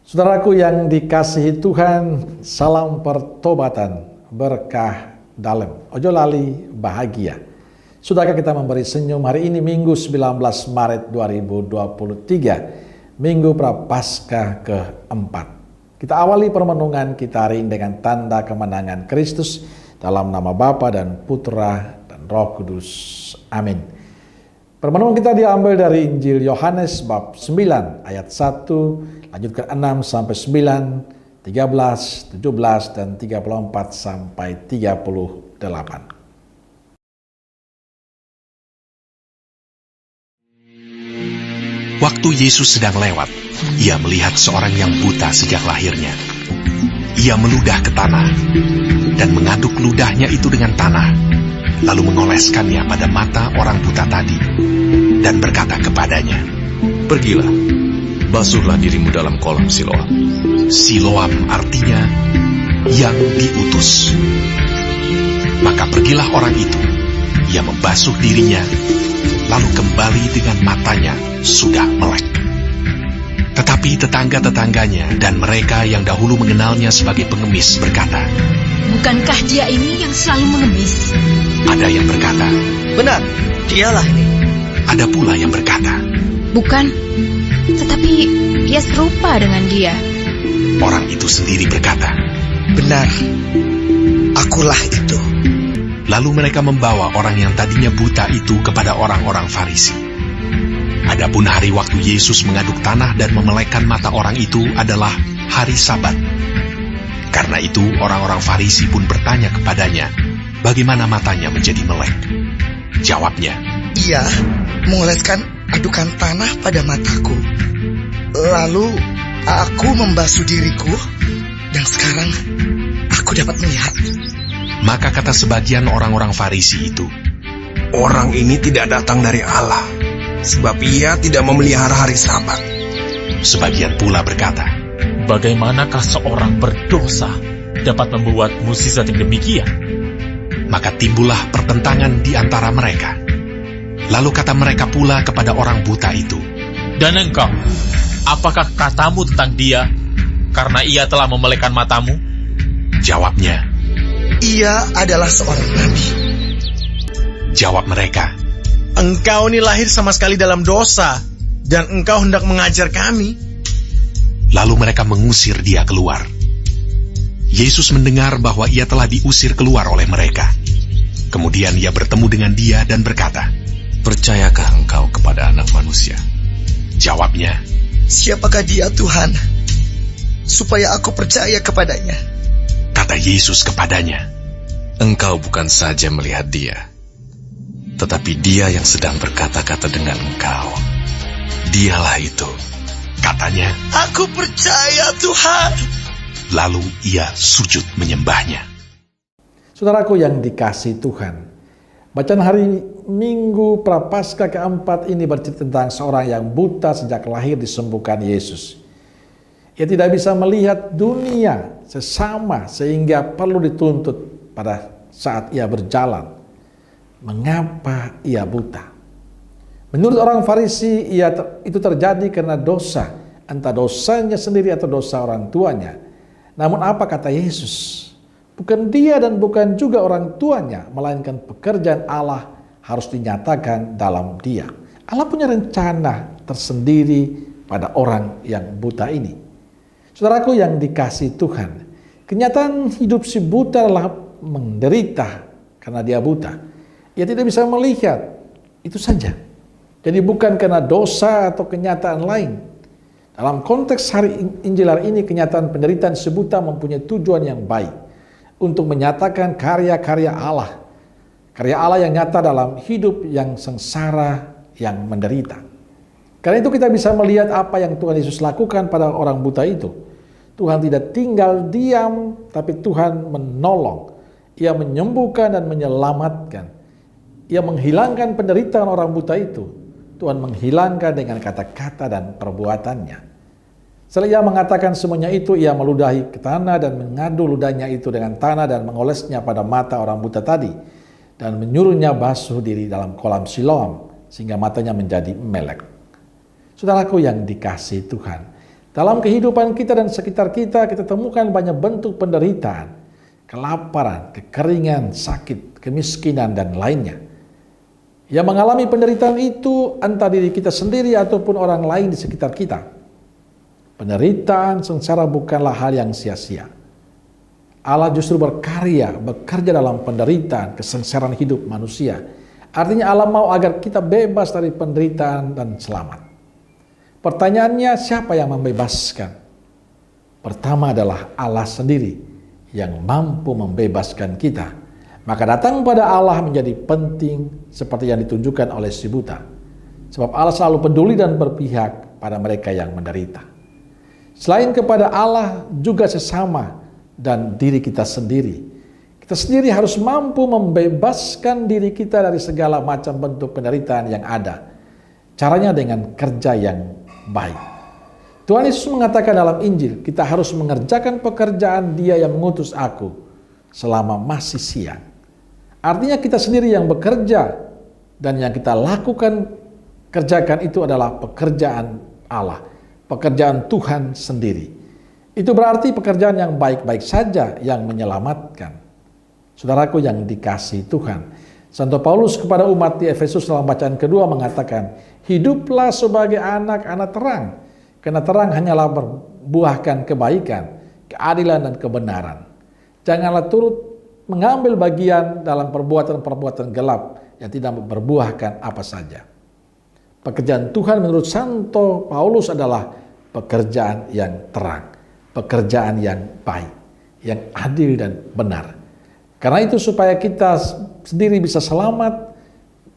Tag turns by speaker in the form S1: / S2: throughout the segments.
S1: Saudaraku yang dikasihi Tuhan, salam pertobatan, berkah dalem, ojo lali bahagia. Sudahkah kita memberi senyum hari ini Minggu 19 Maret 2023, Minggu Prapaskah keempat. Kita awali permenungan kita hari ini dengan tanda kemenangan Kristus dalam nama Bapa dan Putra dan Roh Kudus. Amin. Permenungan kita diambil dari Injil Yohanes bab 9 ayat 1 lanjut ke 6 sampai 9, 13, 17 dan 34 sampai 38.
S2: Waktu Yesus sedang lewat, ia melihat seorang yang buta sejak lahirnya. Ia meludah ke tanah dan mengaduk ludahnya itu dengan tanah, lalu mengoleskannya pada mata orang buta tadi, dan berkata kepadanya,
S3: "Pergilah, basuhlah dirimu dalam kolam Siloam."
S2: Siloam artinya yang diutus. Maka pergilah orang itu, ia membasuh dirinya, lalu kembali dengan matanya sudah melek. Tetapi tetangga-tetangganya dan mereka yang dahulu mengenalnya sebagai pengemis berkata,
S4: "Bukankah dia ini yang selalu mengemis?"
S2: Ada yang berkata,
S5: "Benar, dialah ini."
S2: Ada pula yang berkata,
S4: "Bukan, tetapi ia serupa dengan dia."
S2: Orang itu sendiri berkata,
S5: "Benar, akulah itu."
S2: Lalu mereka membawa orang yang tadinya buta itu kepada orang-orang Farisi. Adapun hari waktu Yesus mengaduk tanah dan memelekkan mata orang itu adalah hari Sabat. Karena itu orang-orang Farisi pun bertanya kepadanya, bagaimana matanya menjadi melek. Jawabnya,
S5: "Ia mengoleskan adukan tanah pada mataku. Lalu aku membasuh diriku, dan sekarang aku dapat melihat."
S2: Maka kata sebagian orang-orang Farisi itu,
S6: "Orang ini tidak datang dari Allah, sebab ia tidak memelihara hari Sabat."
S2: Sebagian pula berkata,
S7: "Bagaimanakah seorang berdosa dapat membuat mukjizat yang demikian?"
S2: Maka timbullah pertentangan di antara mereka. Lalu kata mereka pula kepada orang buta itu,
S7: "Dan engkau, apakah katamu tentang dia, karena ia telah memelekkan matamu?"
S2: Jawabnya,
S5: "Ia adalah seorang nabi."
S2: Jawab mereka,
S6: "Engkau ini lahir sama sekali dalam dosa, dan engkau hendak mengajar kami."
S2: Lalu mereka mengusir dia keluar. Yesus mendengar bahwa ia telah diusir keluar oleh mereka. Kemudian ia bertemu dengan dia dan berkata,
S3: "Percayakah engkau kepada Anak Manusia?"
S2: Jawabnya,
S5: "Siapakah dia, Tuhan, supaya aku percaya kepadanya?"
S2: Kata Yesus kepadanya,
S3: "Engkau bukan saja melihat dia, tetapi dia yang sedang berkata-kata dengan engkau. Dialah itu."
S2: Katanya,
S5: "Aku percaya, Tuhan."
S2: lalu ia sujud menyembahnya.
S1: Saudaraku yang dikasihi Tuhan, bacaan hari Minggu Prapaskah keempat ini bercerita tentang seorang yang buta sejak lahir disembuhkan Yesus. Ia tidak bisa melihat dunia sesama sehingga perlu dituntut pada saat ia berjalan. Mengapa ia buta? Menurut orang Farisi, itu terjadi karena dosa, entah dosanya sendiri atau dosa orang tuanya. Namun apa kata Yesus? Bukan dia dan bukan juga orang tuanya, melainkan pekerjaan Allah harus dinyatakan dalam dia. Allah punya rencana tersendiri pada orang yang buta ini. Saudaraku yang dikasihi Tuhan, kenyataan hidup si buta adalah menderita karena dia buta. Ia tidak bisa melihat, itu saja. Jadi bukan karena dosa atau kenyataan lain. Dalam konteks hari Injil hari ini, kenyataan penderitaan si buta mempunyai tujuan yang baik untuk menyatakan karya-karya Allah. Karya Allah yang nyata dalam hidup yang sengsara, yang menderita. Karena itu kita bisa melihat apa yang Tuhan Yesus lakukan pada orang buta itu. Tuhan tidak tinggal diam, tapi Tuhan menolong. Ia menyembuhkan dan menyelamatkan. Ia menghilangkan penderitaan orang buta itu. Tuhan menghilangkan dengan kata-kata dan perbuatannya. Setelah ia mengatakan semuanya itu, ia meludahi ke tanah dan mengadu ludahnya itu dengan tanah dan mengolesnya pada mata orang buta tadi. Dan menyuruhnya basuh diri dalam kolam Siloam, sehingga matanya menjadi melek. Saudaraku yang dikasihi Tuhan, Dalam kehidupan kita dan sekitar kita, kita temukan banyak bentuk penderitaan, kelaparan, kekeringan, sakit, kemiskinan, dan lainnya. Yang mengalami penderitaan itu entah diri kita sendiri ataupun orang lain di sekitar kita. Penderitaan, sengsara bukanlah hal yang sia-sia. Allah justru berkarya, bekerja dalam penderitaan, kesengsaraan hidup manusia. Artinya Allah mau agar kita bebas dari penderitaan dan selamat. Pertanyaannya, siapa yang membebaskan? Pertama adalah Allah sendiri yang mampu membebaskan kita. Maka datang pada Allah menjadi penting seperti yang ditunjukkan oleh si buta. Sebab Allah selalu peduli dan berpihak pada mereka yang menderita. Selain kepada Allah juga sesama dan diri kita sendiri. Kita sendiri harus mampu membebaskan diri kita dari segala macam bentuk penderitaan yang ada. Caranya dengan kerja yang baik. Tuhan Yesus mengatakan dalam Injil, kita harus mengerjakan pekerjaan Dia yang mengutus aku selama masih siang. Artinya kita sendiri yang bekerja dan yang kita lakukan, kerjakan itu adalah pekerjaan Allah, pekerjaan Tuhan sendiri. Itu berarti pekerjaan yang baik-baik saja yang menyelamatkan. Saudaraku yang dikasihi Tuhan, Santo Paulus kepada umat di Efesus dalam bacaan kedua mengatakan, hiduplah sebagai anak-anak terang, karena terang hanyalah berbuahkan kebaikan, keadilan dan kebenaran. Janganlah turut mengambil bagian dalam perbuatan-perbuatan gelap yang tidak berbuahkan apa saja. Pekerjaan Tuhan menurut Santo Paulus adalah pekerjaan yang terang, pekerjaan yang baik, yang adil dan benar. Karena itu supaya kita sendiri bisa selamat,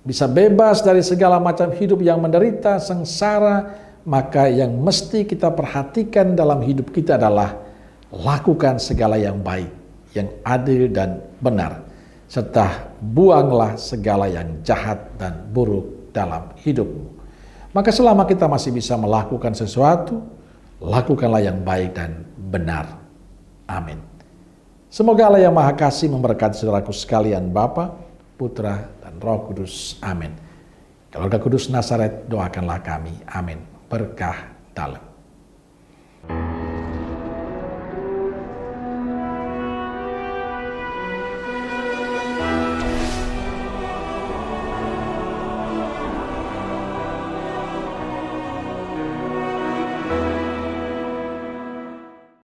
S1: bisa bebas dari segala macam hidup yang menderita, sengsara, maka yang mesti kita perhatikan dalam hidup kita adalah lakukan segala yang baik, yang adil dan benar, serta buanglah segala yang jahat dan buruk dalam hidupmu. Maka selama kita masih bisa melakukan sesuatu, lakukanlah yang baik dan benar. Amin. Semoga Allah yang Maha Kasih memberkati saudaraku sekalian, Bapa, Putra, dan Roh Kudus. Amin. Keluarga Kudus Nazaret, doakanlah kami. Amin. Berkah dalam.